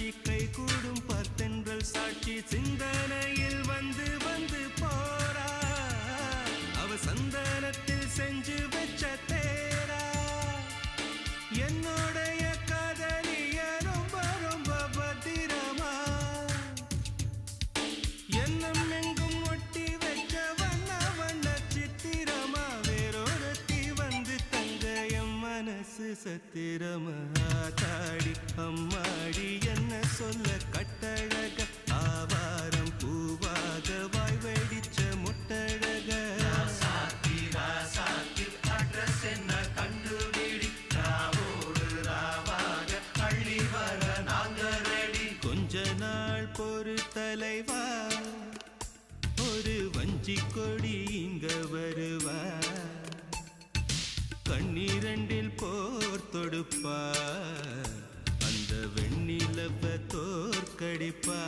காட்சி கைகூடும் பார்த்தென்றல் சாட்சி சிந்தனையில் வந்து வந்து போறா அவ சந்தனத்தில் செஞ்சு வச்ச தேரா என்னோடைய காதலிய ரொம்ப ரொம்ப பத்திரமா எண்ணம் எங்கும் ஒட்டி வச்ச வண்ண வண்ண சித்திரமா வேறொருத்தி வந்து தங்க என் மனசு சத்திரமா தாடி அம்மாடி என்ன சொல்ல கட்டழக ஆவாரம் பூவாக வாய் வெடிச்ச முட்டழக அட்ரஸ் என்ன கண்டுபிடி ராவோடு ராவாக அள்ளி வர நாங்க ரெடி கொஞ்ச நாள் பொறு தலைவா ஒரு வஞ்சி கொடி இங்க வருவா கண்ணீரண்டில் போர் தொடுப்பா அந்த வெண்ணிலவ தோற்கடிப்பா